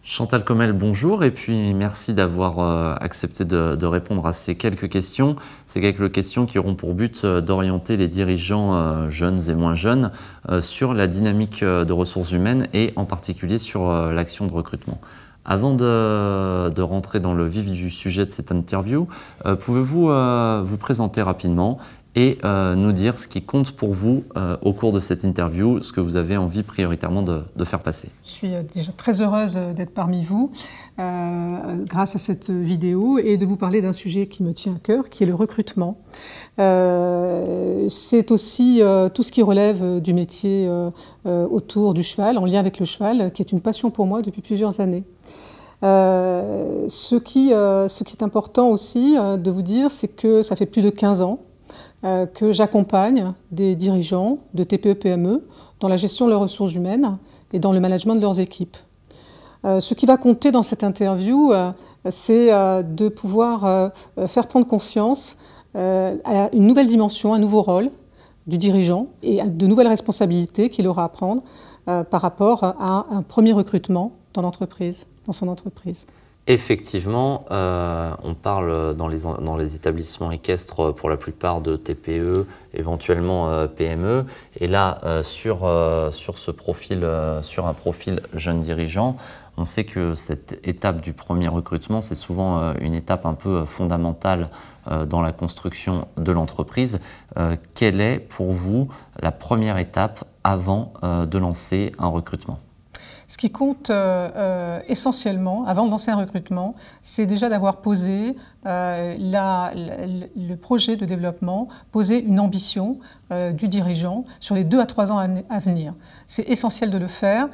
Chantal Commel, bonjour, et puis merci d'avoir accepté de répondre à ces quelques questions. Ces quelques questions qui auront pour but d'orienter les dirigeants jeunes et moins jeunes sur la dynamique de ressources humaines et en particulier sur l'action de recrutement. Avant de rentrer dans le vif du sujet de cette interview, pouvez-vous vous présenter rapidement et nous dire ce qui compte pour vous au cours de cette interview, ce que vous avez envie prioritairement de faire passer. Je suis déjà très heureuse d'être parmi vous grâce à cette vidéo et de vous parler d'un sujet qui me tient à cœur, qui est le recrutement. C'est aussi tout ce qui relève du métier autour du cheval, en lien avec le cheval, qui est une passion pour moi depuis plusieurs années. Ce qui est important aussi de vous dire, c'est que ça fait plus de 15 ans que j'accompagne des dirigeants de TPE-PME dans la gestion de leurs ressources humaines et dans le management de leurs équipes. Ce qui va compter dans cette interview, c'est de pouvoir faire prendre conscience à une nouvelle dimension, un nouveau rôle du dirigeant et de nouvelles responsabilités qu'il aura à prendre par rapport à un premier recrutement dans l'entreprise, dans son entreprise. Effectivement, on parle dans les établissements équestres pour la plupart de TPE, éventuellement PME. Et là, sur ce profil, sur un profil jeune dirigeant, on sait que cette étape du premier recrutement, c'est souvent une étape un peu fondamentale dans la construction de l'entreprise. Quelle est pour vous la première étape avant de lancer un recrutement ? Ce qui compte essentiellement, avant de lancer un recrutement, c'est déjà d'avoir posé le projet de développement, poser une ambition du dirigeant sur les 2 à 3 ans à venir. C'est essentiel de le faire.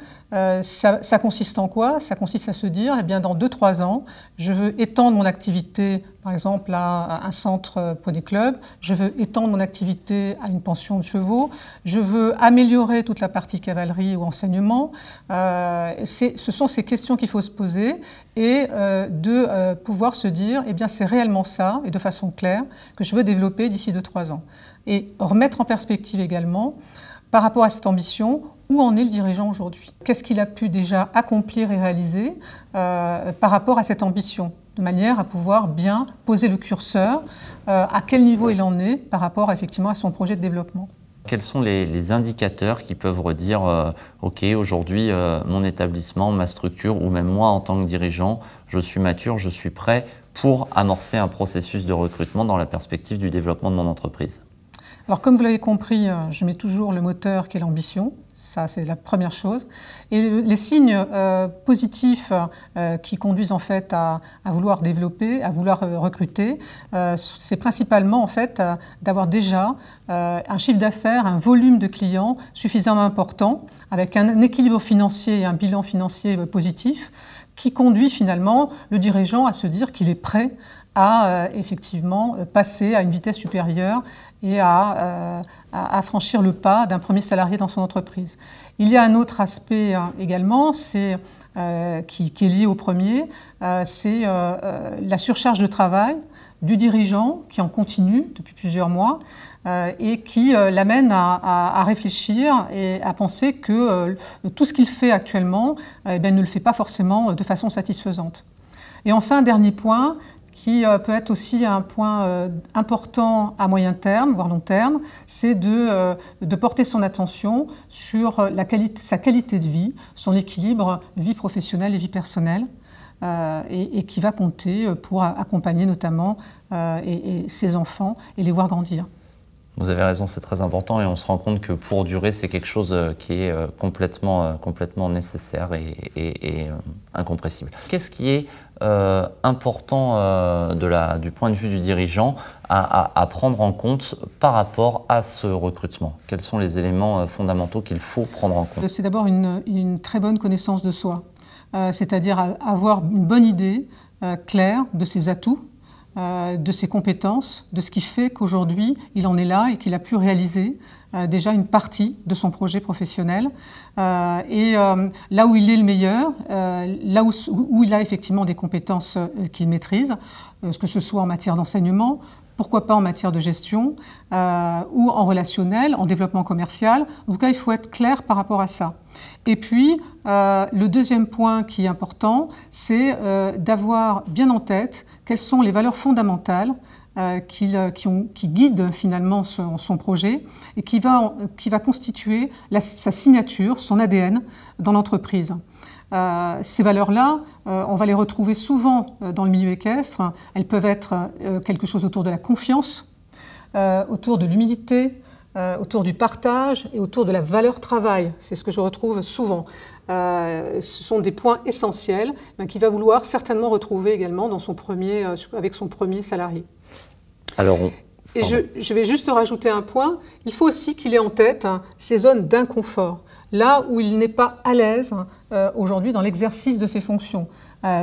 Ça consiste en quoi? Ça consiste à se dire, eh bien, dans 2-3 ans, je veux étendre mon activité, par exemple, à un centre poney club, je veux étendre mon activité à une pension de chevaux, je veux améliorer toute la partie cavalerie ou enseignement. Ce sont ces questions qu'il faut se poser et de pouvoir se dire, eh bien, c'est réellement ça, et de façon claire, que je veux développer d'ici 2-3 ans. Et remettre en perspective également, par rapport à cette ambition, où en est le dirigeant aujourd'hui? Qu'est-ce qu'il a pu déjà accomplir et réaliser par rapport à cette ambition? De manière à pouvoir bien poser le curseur, à quel niveau il en est par rapport effectivement à son projet de développement. Quels sont les indicateurs qui peuvent redire OK, aujourd'hui, mon établissement, ma structure, ou même moi en tant que dirigeant, je suis mature, je suis prêt pour amorcer un processus de recrutement dans la perspective du développement de mon entreprise? Alors comme vous l'avez compris, je mets toujours le moteur qui est l'ambition. Ça, c'est la première chose. Et les signes positifs qui conduisent en fait à vouloir développer, à vouloir recruter, c'est principalement en fait d'avoir déjà un chiffre d'affaires, un volume de clients suffisamment important, avec un équilibre financier et un bilan financier positif, qui conduit finalement le dirigeant à se dire qu'il est prêt à effectivement passer à une vitesse supérieure et à franchir le pas d'un premier salarié dans son entreprise. Il y a un autre aspect également, qui est lié au premier, c'est la surcharge de travail du dirigeant qui en continue depuis plusieurs mois et qui l'amène à réfléchir et à penser que tout ce qu'il fait actuellement ne le fait pas forcément de façon satisfaisante. Et enfin, dernier point, qui peut être aussi un point important à moyen terme, voire long terme, c'est de porter son attention sur sa qualité de vie, son équilibre vie professionnelle et vie personnelle, et qui va compter pour accompagner notamment ses enfants et les voir grandir. Vous avez raison, c'est très important et on se rend compte que pour durer, c'est quelque chose qui est complètement nécessaire et incompressible. Qu'est-ce qui est important du point de vue du dirigeant à prendre en compte par rapport à ce recrutement? Quels sont les éléments fondamentaux qu'il faut prendre en compte? C'est d'abord une très bonne connaissance de soi, c'est-à-dire avoir une bonne idée claire de ses atouts, de ses compétences, de ce qui fait qu'aujourd'hui il en est là et qu'il a pu réaliser déjà une partie de son projet professionnel. Là où il est le meilleur, là où il a effectivement des compétences qu'il maîtrise, que ce soit en matière d'enseignement, pourquoi pas en matière de gestion ou en relationnel, en développement commercial. En tout cas, il faut être clair par rapport à ça. Et puis, le deuxième point qui est important, c'est d'avoir bien en tête quelles sont les valeurs fondamentales qui guident finalement son projet et qui va constituer sa signature, son ADN dans l'entreprise. Ces valeurs-là, on va les retrouver souvent dans le milieu équestre. Elles peuvent être quelque chose autour de la confiance, autour de l'humilité, autour du partage et autour de la valeur travail. C'est ce que je retrouve souvent. Ce sont des points essentiels qu'il va vouloir certainement retrouver également dans avec son premier salarié. Alors, je vais juste rajouter un point. Il faut aussi qu'il ait en tête ces zones d'inconfort, là où il n'est pas à l'aise aujourd'hui dans l'exercice de ses fonctions.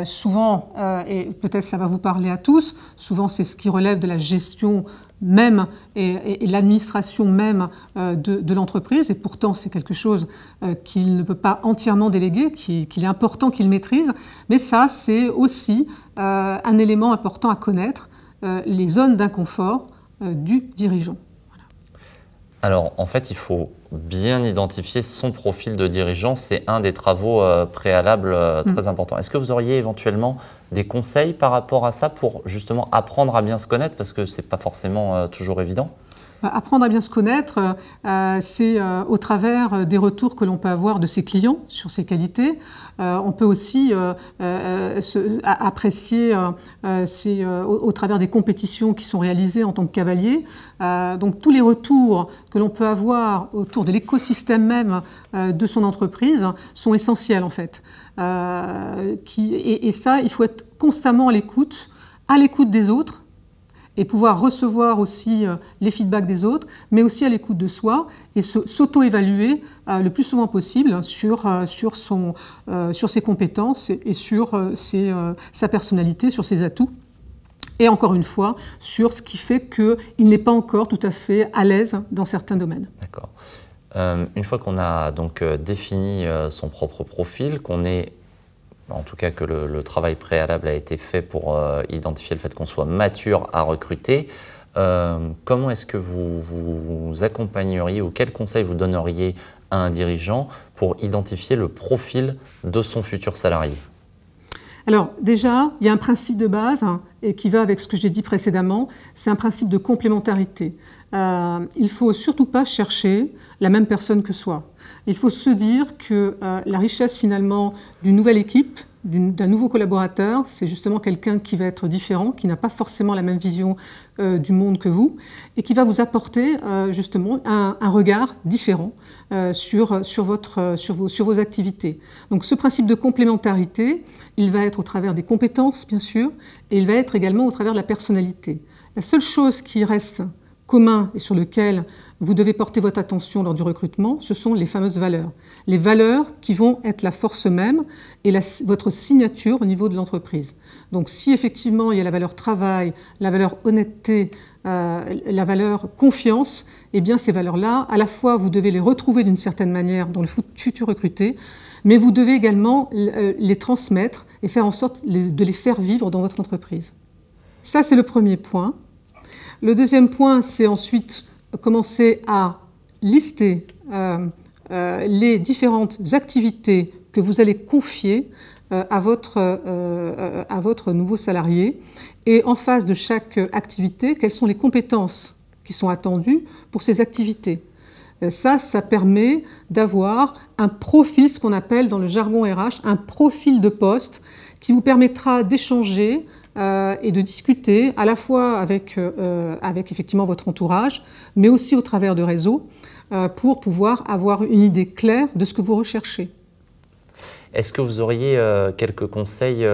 Souvent, et peut-être ça va vous parler à tous, souvent c'est ce qui relève de la gestion même et l'administration même de l'entreprise, et pourtant c'est quelque chose qu'il ne peut pas entièrement déléguer, qu'il est important qu'il maîtrise, mais ça c'est aussi un élément important à connaître, les zones d'inconfort du dirigeant. Voilà. Alors, en fait, il faut bien identifier son profil de dirigeant. C'est un des travaux préalables très importants. Est-ce que vous auriez éventuellement des conseils par rapport à ça pour justement apprendre à bien se connaître, parce que ce n'est pas forcément toujours évident? Apprendre à bien se connaître, c'est au travers des retours que l'on peut avoir de ses clients sur ses qualités. On peut aussi apprécier au travers des compétitions qui sont réalisées en tant que cavalier. Donc tous les retours que l'on peut avoir autour de l'écosystème même de son entreprise sont essentiels en fait. Et ça, il faut être constamment à l'écoute des autres, et pouvoir recevoir aussi les feedbacks des autres, mais aussi à l'écoute de soi et s'auto-évaluer le plus souvent possible sur ses compétences et sur sa personnalité, sur ses atouts. Et encore une fois, sur ce qui fait qu'il n'est pas encore tout à fait à l'aise dans certains domaines. D'accord. Une fois qu'on a donc défini son propre profil, qu'on est en tout cas que le travail préalable a été fait pour identifier le fait qu'on soit mature à recruter, comment est-ce que vous accompagneriez ou quels conseils vous donneriez à un dirigeant pour identifier le profil de son futur salarié? Alors déjà, il y a un principe de base et qui va avec ce que j'ai dit précédemment, c'est un principe de complémentarité. Il ne faut surtout pas chercher la même personne que soi. Il faut se dire que la richesse finalement d'une nouvelle équipe, d'un nouveau collaborateur, c'est justement quelqu'un qui va être différent, qui n'a pas forcément la même vision du monde que vous, et qui va vous apporter justement un regard différent sur vos activités. Donc ce principe de complémentarité, il va être au travers des compétences, bien sûr, et il va être également au travers de la personnalité. La seule chose qui reste commun et sur lequel vous devez porter votre attention lors du recrutement, ce sont les fameuses valeurs. Les valeurs qui vont être la force même et votre signature au niveau de l'entreprise. Donc si effectivement il y a la valeur travail, la valeur honnêteté, la valeur confiance, eh bien ces valeurs-là, à la fois vous devez les retrouver d'une certaine manière dans le futur recruté, mais vous devez également les transmettre et faire en sorte de les faire vivre dans votre entreprise. Ça c'est le premier point. Le deuxième point, c'est ensuite commencer à lister les différentes activités que vous allez confier à votre nouveau salarié. Et en face de chaque activité, quelles sont les compétences qui sont attendues pour ces activités. Ça permet d'avoir un profil, ce qu'on appelle dans le jargon RH, un profil de poste qui vous permettra d'échanger et de discuter à la fois avec effectivement votre entourage, mais aussi au travers de réseaux, pour pouvoir avoir une idée claire de ce que vous recherchez. Est-ce que vous auriez quelques conseils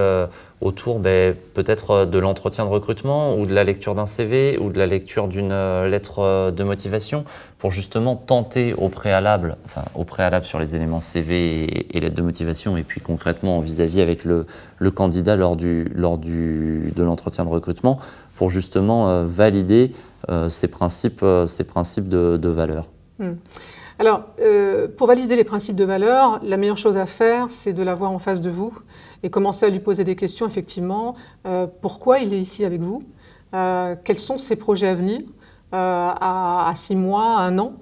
autour peut-être de l'entretien de recrutement ou de la lecture d'un CV ou de la lecture d'une lettre de motivation pour justement tenter au préalable sur les éléments CV et lettre de motivation et puis concrètement vis-à-vis avec le candidat lors de l'entretien de recrutement pour justement valider ces principes de valeur? Alors, pour valider les principes de valeur, la meilleure chose à faire, c'est de l'avoir en face de vous et commencer à lui poser des questions, effectivement. Pourquoi il est ici avec vous? quels sont ses projets à venir, à 6 mois, à 1 an,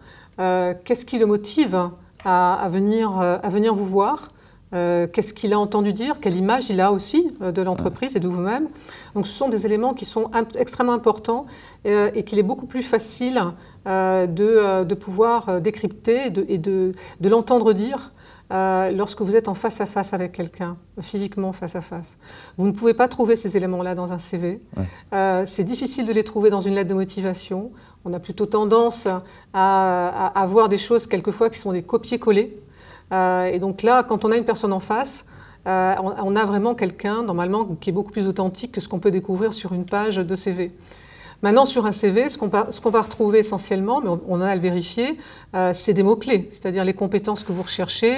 qu'est-ce qui le motive à venir vous voir, qu'est-ce qu'il a entendu dire, quelle image il a aussi de l'entreprise et de vous-même. Donc ce sont des éléments qui sont extrêmement importants et qu'il est beaucoup plus facile de pouvoir décrypter et de l'entendre dire lorsque vous êtes en face à face avec quelqu'un, physiquement face à face. Vous ne pouvez pas trouver ces éléments-là dans un CV. C'est difficile de les trouver dans une lettre de motivation. On a plutôt tendance à avoir des choses quelquefois qui sont des copier-coller. Et donc là, quand on a une personne en face, on a vraiment quelqu'un, normalement, qui est beaucoup plus authentique que ce qu'on peut découvrir sur une page de CV. Maintenant, sur un CV, ce qu'on va retrouver essentiellement, mais on a à le vérifier, c'est des mots-clés, c'est-à-dire les compétences que vous recherchez,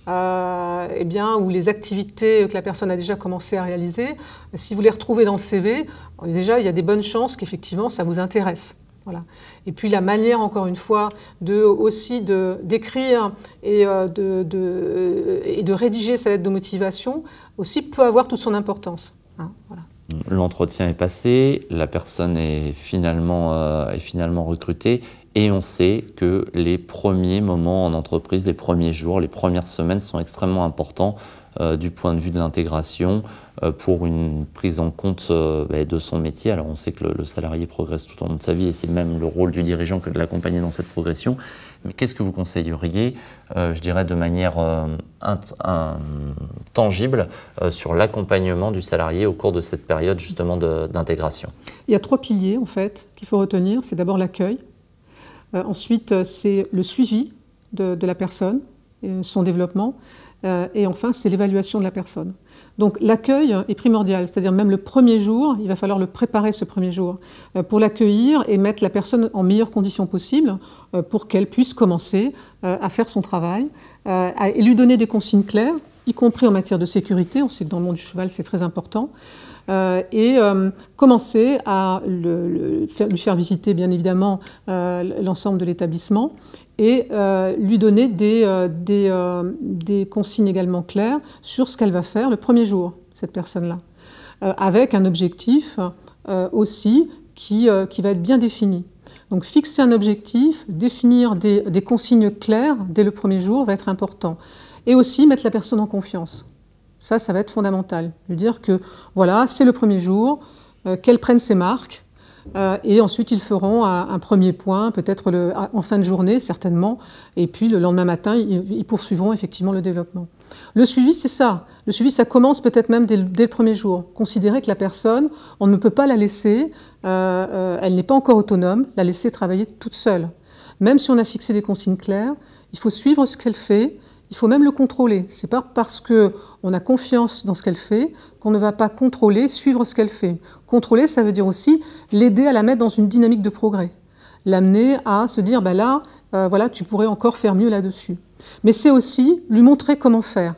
ou les activités que la personne a déjà commencé à réaliser. Si vous les retrouvez dans le CV, déjà, il y a des bonnes chances qu'effectivement, ça vous intéresse. Voilà. Et puis la manière, encore une fois, d'écrire et de rédiger sa lettre de motivation aussi peut avoir toute son importance. Voilà. L'entretien est passé, la personne est finalement recrutée et on sait que les premiers moments en entreprise, les premiers jours, les premières semaines sont extrêmement importants du point de vue de l'intégration pour une prise en compte de son métier. Alors on sait que le salarié progresse tout au long de sa vie et c'est même le rôle du dirigeant que de l'accompagner dans cette progression. Mais qu'est-ce que vous conseilleriez, je dirais de manière tangible, sur l'accompagnement du salarié au cours de cette période justement d'intégration? Il y a 3 piliers en fait qu'il faut retenir. C'est d'abord l'accueil. Ensuite, c'est le suivi de la personne, son développement. Et enfin, c'est l'évaluation de la personne. Donc l'accueil est primordial, c'est-à-dire même le premier jour, il va falloir le préparer ce premier jour pour l'accueillir et mettre la personne en meilleures conditions possibles pour qu'elle puisse commencer à faire son travail et lui donner des consignes claires, y compris en matière de sécurité. On sait que dans le monde du cheval, c'est très important. Commencer à lui faire visiter bien évidemment l'ensemble de l'établissement et lui donner des consignes également claires sur ce qu'elle va faire le premier jour, cette personne-là, avec un objectif aussi qui va être bien défini. Donc fixer un objectif, définir des consignes claires dès le premier jour va être important. Et aussi mettre la personne en confiance. Ça va être fondamental. Lui dire que voilà, c'est le premier jour, qu'elle prenne ses marques, et ensuite ils feront un premier point, peut-être en fin de journée certainement, et puis le lendemain matin, ils poursuivront effectivement le développement. Le suivi, c'est ça. Le suivi, ça commence peut-être même dès le premier jour. Considérer que la personne, on ne peut pas la laisser, elle n'est pas encore autonome, la laisser travailler toute seule. Même si on a fixé des consignes claires, il faut suivre ce qu'elle fait. Il faut même le contrôler. Ce n'est pas parce qu'on a confiance dans ce qu'elle fait qu'on ne va pas contrôler, suivre ce qu'elle fait. Contrôler, ça veut dire aussi l'aider à la mettre dans une dynamique de progrès. L'amener à se dire, là, voilà, tu pourrais encore faire mieux là-dessus. Mais c'est aussi lui montrer comment faire.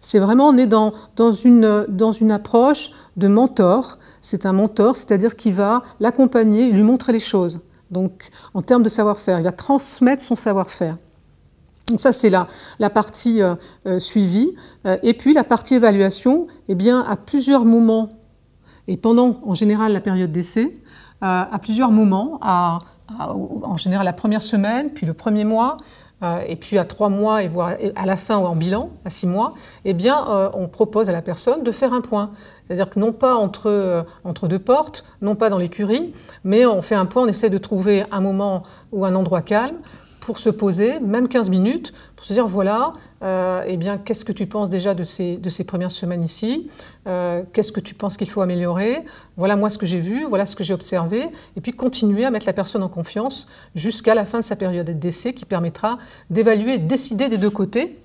C'est vraiment, on est dans une approche de mentor. C'est un mentor, c'est-à-dire qu'il va l'accompagner, lui montrer les choses. Donc, en termes de savoir-faire, il va transmettre son savoir-faire. Donc ça, c'est la partie suivi. Et puis la partie évaluation, eh bien, à plusieurs moments, et pendant en général la période d'essai, à plusieurs moments, en général la première semaine, puis le premier mois, et puis à 3 mois, et voire à la fin ou en bilan, à 6 mois, eh bien, on propose à la personne de faire un point. C'est-à-dire que non pas entre 2 portes, non pas dans l'écurie, mais on fait un point, on essaie de trouver un moment ou un endroit calme, pour se poser, même 15 minutes, pour se dire, voilà, eh bien, qu'est-ce que tu penses déjà de ces premières semaines ici, qu'est-ce que tu penses qu'il faut améliorer, voilà moi ce que j'ai vu, voilà ce que j'ai observé, et puis continuer à mettre la personne en confiance jusqu'à la fin de sa période d'essai qui permettra d'évaluer et de décider des 2 côtés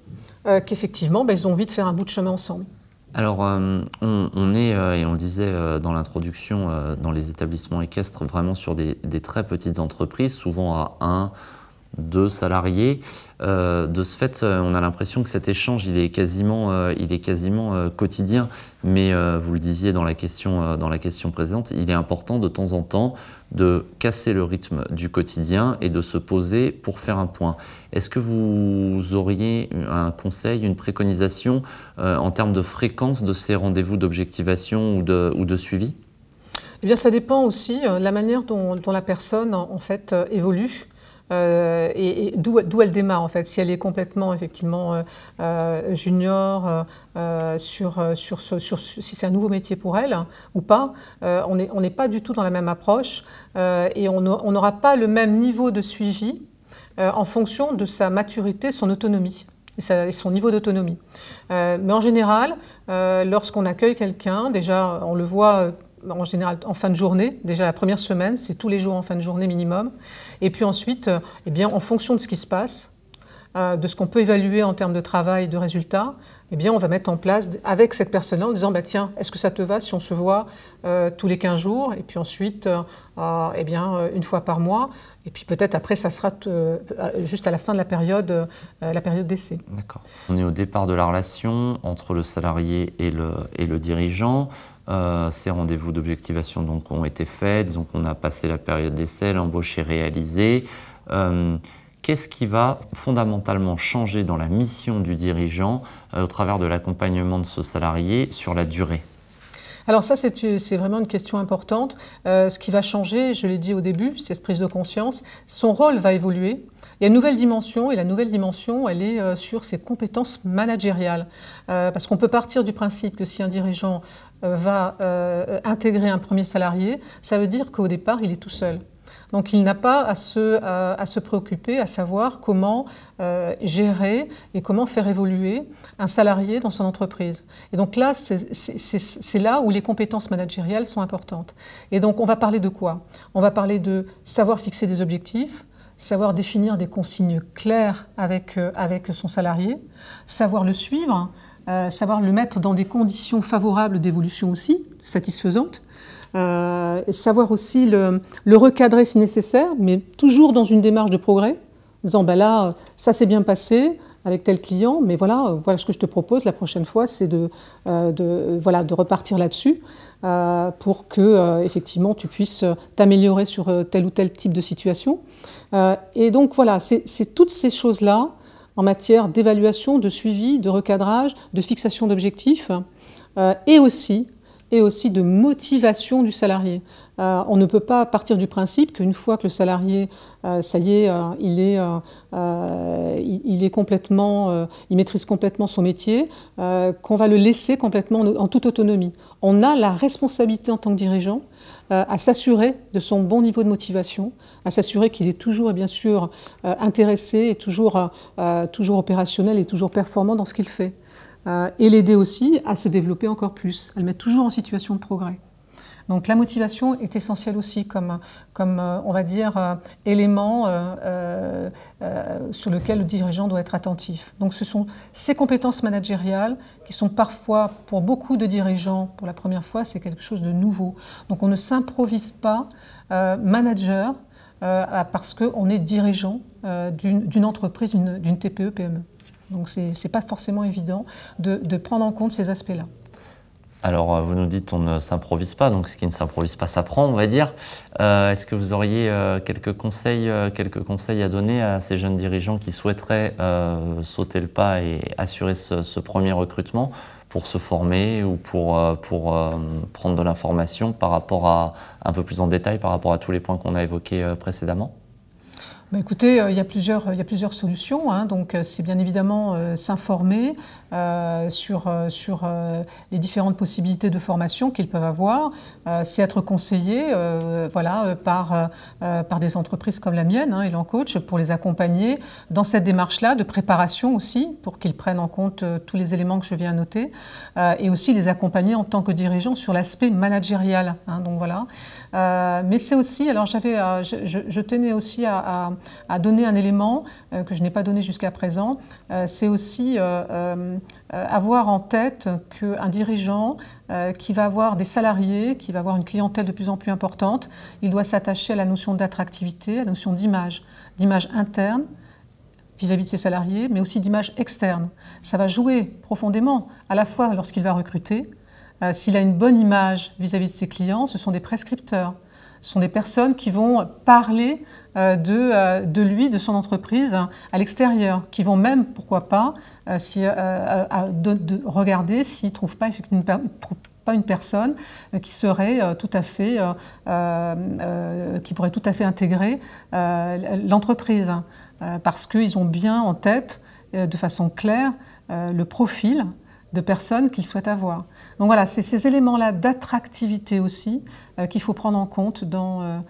qu'effectivement, ils ont envie de faire un bout de chemin ensemble. Alors, on est, et on le disait dans l'introduction, dans les établissements équestres, vraiment sur des très petites entreprises, souvent à 1, 2 salariés. De ce fait, on a l'impression que cet échange, il est quasiment quotidien. Mais vous le disiez dans la question précédente, il est important de temps en temps de casser le rythme du quotidien et de se poser pour faire un point. Est-ce que vous auriez un conseil, une préconisation en termes de fréquence de ces rendez-vous d'objectivation ou de suivi ? Eh bien, ça dépend aussi de la manière dont la personne, en fait, évolue. Et d'où elle démarre en fait. Si elle est complètement effectivement junior, si c'est un nouveau métier pour elle ou pas, on n'est pas du tout dans la même approche et on n'aura pas le même niveau de suivi en fonction de sa maturité, son autonomie et son niveau d'autonomie. Mais en général, lorsqu'on accueille quelqu'un, déjà on le voit en général en fin de journée, déjà la première semaine, c'est tous les jours en fin de journée minimum. Et puis ensuite, eh bien, en fonction de ce qui se passe, de ce qu'on peut évaluer en termes de travail et de résultats, eh bien, on va mettre en place avec cette personne-là en disant bah, tiens, est-ce que ça te va si on se voit tous les 15 jours et puis ensuite eh bien, une fois par mois et puis peut-être après ça sera juste à la fin de la période d'essai. D'accord. On est au départ de la relation entre le salarié et le dirigeant. Ces rendez-vous d'objectivation donc ont été faits, donc on a passé la période d'essai, l'embauche est réalisée. Qu'est-ce qui va fondamentalement changer dans la mission du dirigeant au travers de l'accompagnement de ce salarié sur la durée? Alors ça, c'est vraiment une question importante. Ce qui va changer, je l'ai dit au début, c'est cette prise de conscience. Son rôle va évoluer. Il y a une nouvelle dimension, et la nouvelle dimension, elle est sur ses compétences managériales. Parce qu'on peut partir du principe que si un dirigeant va intégrer un premier salarié, ça veut dire qu'au départ, il est tout seul. Donc il n'a pas à se préoccuper, à savoir comment gérer et comment faire évoluer un salarié dans son entreprise. Et donc là, c'est là où les compétences managériales sont importantes. Et donc on va parler de quoi? On va parler de savoir fixer des objectifs, savoir définir des consignes claires avec son salarié, savoir le suivre, savoir le mettre dans des conditions favorables d'évolution aussi, satisfaisantes. Savoir aussi le recadrer si nécessaire, mais toujours dans une démarche de progrès, en disant ben là, ça s'est bien passé avec tel client, mais voilà ce que je te propose la prochaine fois, c'est de repartir là-dessus pour que effectivement tu puisses t'améliorer sur tel ou tel type de situation. Et donc voilà, c'est toutes ces choses-là en matière d'évaluation, de suivi, de recadrage, de fixation d'objectifs et aussi de motivation du salarié. On ne peut pas partir du principe qu'une fois que le salarié, ça y est, il maîtrise complètement son métier, qu'on va le laisser complètement en toute autonomie. On a la responsabilité en tant que dirigeant à s'assurer de son bon niveau de motivation, à s'assurer qu'il est toujours, bien sûr, intéressé et toujours opérationnel et toujours performant dans ce qu'il fait. Et l'aider aussi à se développer encore plus, à le mettre toujours en situation de progrès. Donc la motivation est essentielle aussi comme on va dire, élément sur lequel le dirigeant doit être attentif. Donc ce sont ces compétences managériales qui sont parfois, pour beaucoup de dirigeants, pour la première fois, c'est quelque chose de nouveau. Donc on ne s'improvise pas manager parce qu'on est dirigeant d'une entreprise, d'une TPE-PME. Donc ce n'est pas forcément évident de prendre en compte ces aspects-là. Alors, vous nous dites on ne s'improvise pas, donc ce qui ne s'improvise pas s'apprend, on va dire. Est-ce que vous auriez quelques conseils à donner à ces jeunes dirigeants qui souhaiteraient sauter le pas et assurer ce premier recrutement pour se former ou pour prendre de l'information par rapport à, un peu plus en détail par rapport à tous les points qu'on a évoqués précédemment? Ben écoutez, il y a plusieurs solutions. Donc, c'est bien évidemment s'informer sur les différentes possibilités de formation qu'ils peuvent avoir. C'est être conseillé par des entreprises comme la mienne, Elan Coach, pour les accompagner dans cette démarche-là de préparation aussi, pour qu'ils prennent en compte tous les éléments que je viens noter, et aussi les accompagner en tant que dirigeants sur l'aspect managérial. Donc voilà. Mais c'est aussi, alors je tenais aussi à donner un élément que je n'ai pas donné jusqu'à présent, c'est aussi avoir en tête qu'un dirigeant qui va avoir des salariés, qui va avoir une clientèle de plus en plus importante, il doit s'attacher à la notion d'attractivité, à la notion d'image interne vis-à-vis de ses salariés, mais aussi d'image externe. Ça va jouer profondément, à la fois lorsqu'il va recruter. S'il a une bonne image vis-à-vis de ses clients, ce sont des prescripteurs. Ce sont des personnes qui vont parler de lui, de son entreprise à l'extérieur, qui vont même, pourquoi pas, regarder s'ils ne trouvent pas une personne qui serait tout à fait, qui pourrait tout à fait intégrer l'entreprise, parce qu'ils ont bien en tête, de façon claire, le profil de personnes qu'ils souhaitent avoir. Donc voilà, c'est ces éléments-là d'attractivité aussi qu'il faut prendre en compte dans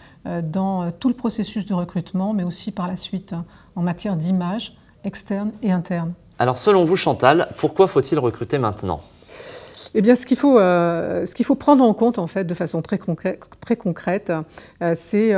tout le processus de recrutement, mais aussi par la suite en matière d'image externe et interne. Alors selon vous, Chantal, pourquoi faut-il recruter maintenant ? Eh bien, ce qu'il faut prendre en compte, en fait, de façon très concrète, c'est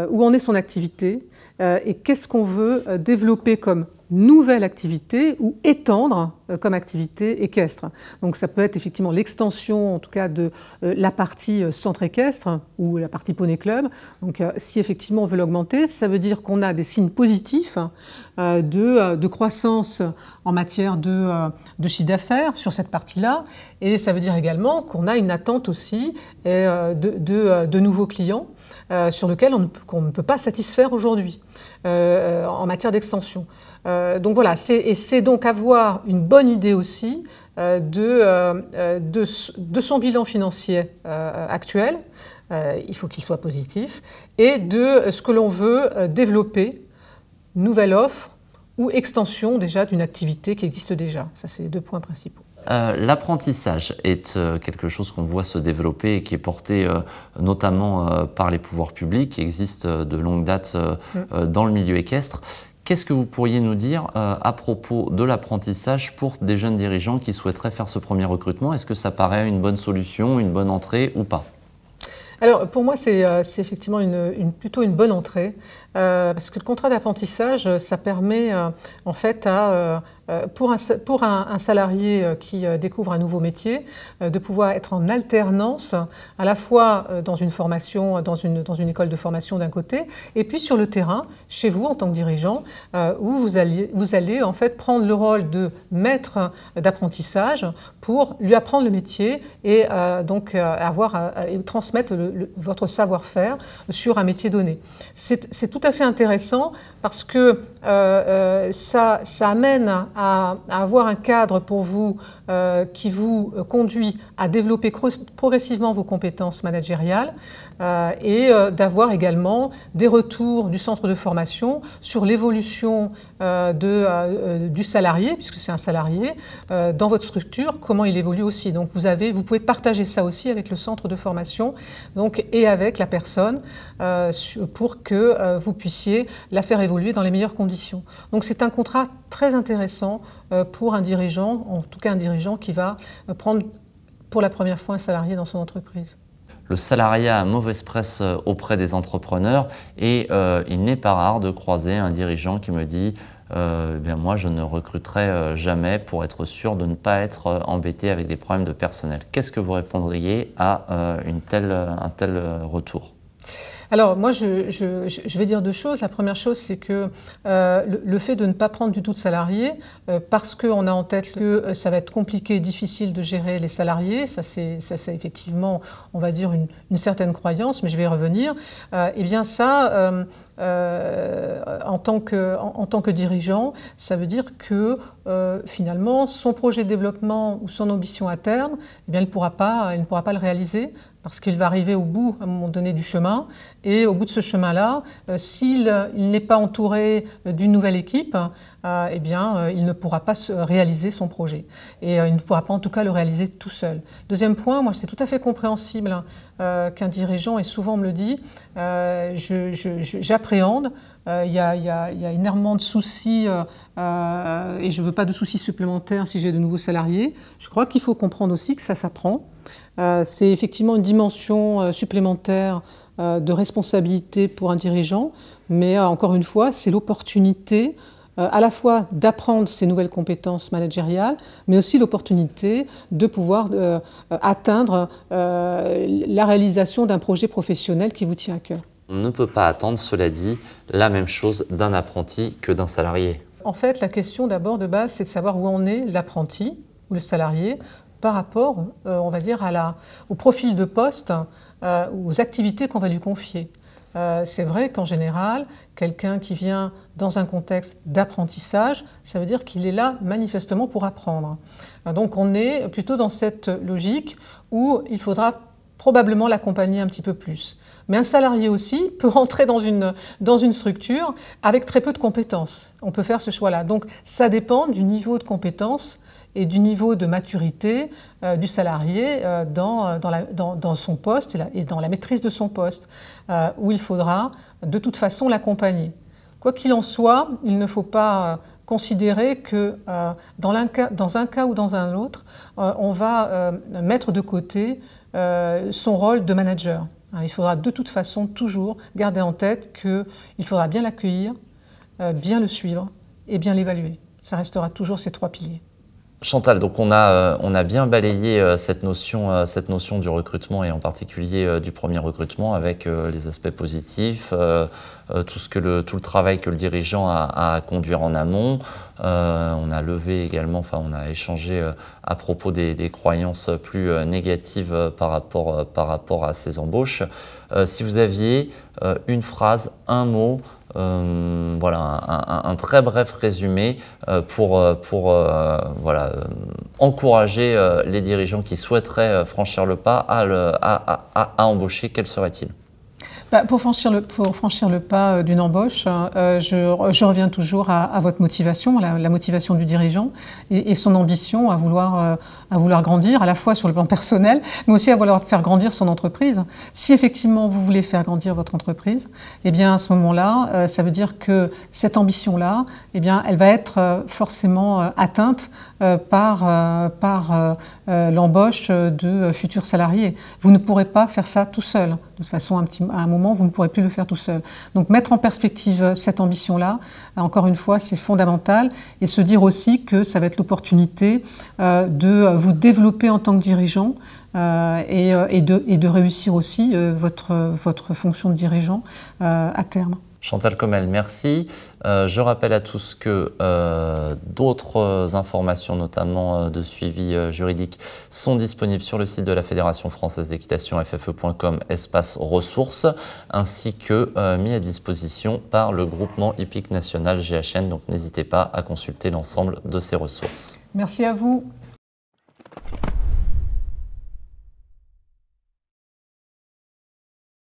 où en est son activité et qu'est-ce qu'on veut développer comme nouvelle activité ou étendre comme activité équestre. Donc ça peut être effectivement l'extension en tout cas de la partie centre équestre ou la partie poney club. Donc si effectivement on veut l'augmenter, ça veut dire qu'on a des signes positifs de croissance en matière de chiffre d'affaires sur cette partie-là, et ça veut dire également qu'on a une attente aussi de nouveaux clients sur lesquels on ne peut pas satisfaire aujourd'hui en matière d'extension. Donc voilà, c'est donc avoir une bonne idée aussi de son bilan financier actuel, il faut qu'il soit positif, et de ce que l'on veut développer, nouvelle offre ou extension déjà d'une activité qui existe déjà. Ça, c'est les 2 points principaux. L'apprentissage est quelque chose qu'on voit se développer et qui est porté notamment par les pouvoirs publics, qui existe de longue date dans le milieu équestre. Qu'est-ce que vous pourriez nous dire à propos de l'apprentissage pour des jeunes dirigeants qui souhaiteraient faire ce premier recrutement? Est-ce que ça paraît une bonne solution, une bonne entrée ou pas? Alors pour moi, c'est effectivement plutôt une bonne entrée, parce que le contrat d'apprentissage, ça permet en fait pour un salarié qui découvre un nouveau métier, de pouvoir être en alternance, à la fois dans une formation, dans une école de formation d'un côté, et puis sur le terrain, chez vous en tant que dirigeant, où vous allez en fait prendre le rôle de maître d'apprentissage pour lui apprendre le métier et donc transmettre votre savoir-faire sur un métier donné. C'est tout à fait intéressant parce que ça amène à avoir un cadre pour vous qui vous conduit à développer progressivement vos compétences managériales et d'avoir également des retours du centre de formation sur l'évolution du salarié, puisque c'est un salarié, dans votre structure, comment il évolue aussi. Donc vous pouvez partager ça aussi avec le centre de formation et avec la personne pour que vous puissiez la faire évoluer dans les meilleures conditions. Donc c'est un contrat très intéressant pour un dirigeant, en tout cas un dirigeant qui va prendre pour la première fois un salarié dans son entreprise. Le salariat a mauvaise presse auprès des entrepreneurs et il n'est pas rare de croiser un dirigeant qui me dit bien moi je ne recruterai jamais pour être sûr de ne pas être embêté avec des problèmes de personnel. Qu'est-ce que vous répondriez à un tel retour ? Alors moi je vais dire 2 choses. La première chose, c'est que le fait de ne pas prendre du tout de salariés parce qu'on a en tête que ça va être compliqué et difficile de gérer les salariés, ça c'est effectivement, on va dire, une certaine croyance, mais je vais y revenir. Eh bien ça, en tant que dirigeant, ça veut dire que finalement son projet de développement ou son ambition à terme, eh bien, il ne pourra pas le réaliser parce qu'il va arriver au bout, à un moment donné, du chemin. Et au bout de ce chemin-là, s'il n'est pas entouré d'une nouvelle équipe, eh bien, il ne pourra pas réaliser son projet. Et il ne pourra pas, en tout cas, le réaliser tout seul. Deuxième point, moi, c'est tout à fait compréhensible qu'un dirigeant, et souvent on me le dit, j'appréhende, il y a énormément de soucis, et je ne veux pas de soucis supplémentaires si j'ai de nouveaux salariés. Je crois qu'il faut comprendre aussi que ça s'apprend. C'est effectivement une dimension supplémentaire de responsabilité pour un dirigeant, mais encore une fois, c'est l'opportunité à la fois d'apprendre ces nouvelles compétences managériales, mais aussi l'opportunité de pouvoir atteindre la réalisation d'un projet professionnel qui vous tient à cœur. On ne peut pas attendre, cela dit, la même chose d'un apprenti que d'un salarié. En fait, la question d'abord de base, c'est de savoir où en est l'apprenti ou le salarié par rapport, on va dire, au profil de poste, aux activités qu'on va lui confier. c'est vrai qu'en général, quelqu'un qui vient dans un contexte d'apprentissage, ça veut dire qu'il est là manifestement pour apprendre. Donc on est plutôt dans cette logique où il faudra probablement l'accompagner un petit peu plus. Mais un salarié aussi peut rentrer dans une structure avec très peu de compétences. On peut faire ce choix-là. Donc ça dépend du niveau de compétence et du niveau de maturité du salarié dans son poste et dans la maîtrise de son poste, où il faudra de toute façon l'accompagner. Quoi qu'il en soit, il ne faut pas considérer que dans un cas ou dans un autre, on va mettre de côté son rôle de manager. Il faudra de toute façon toujours garder en tête qu'il faudra bien l'accueillir, bien le suivre et bien l'évaluer. Ça restera toujours ces 3 piliers. Chantal, donc on a bien balayé cette notion du recrutement et en particulier du premier recrutement avec les aspects positifs, tout le travail que le dirigeant a à conduire en amont. On a levé également, on a échangé à propos des croyances plus négatives par rapport à ces embauches. Si vous aviez une phrase, un mot, un très bref résumé pour encourager les dirigeants qui souhaiteraient franchir le pas à embaucher, quel serait-il ? Pour franchir le pas d'une embauche, je reviens toujours à votre motivation, la motivation du dirigeant et son ambition à vouloir grandir, à la fois sur le plan personnel, mais aussi à vouloir faire grandir son entreprise. Si effectivement vous voulez faire grandir votre entreprise, eh bien à ce moment-là, ça veut dire que cette ambition-là, eh bien, elle va être forcément atteinte par l'embauche de futurs salariés. Vous ne pourrez pas faire ça tout seul. De toute façon, à un moment, vous ne pourrez plus le faire tout seul. Donc mettre en perspective cette ambition-là, encore une fois, c'est fondamental. Et se dire aussi que ça va être l'opportunité de vous développer en tant que dirigeant et de réussir aussi votre fonction de dirigeant à terme. Chantal Commel, merci. Je rappelle à tous que d'autres informations, notamment de suivi juridique, sont disponibles sur le site de la Fédération française d'équitation, ffe.com, espace ressources, ainsi que mis à disposition par le groupement hippique national GHN. Donc n'hésitez pas à consulter l'ensemble de ces ressources. Merci à vous.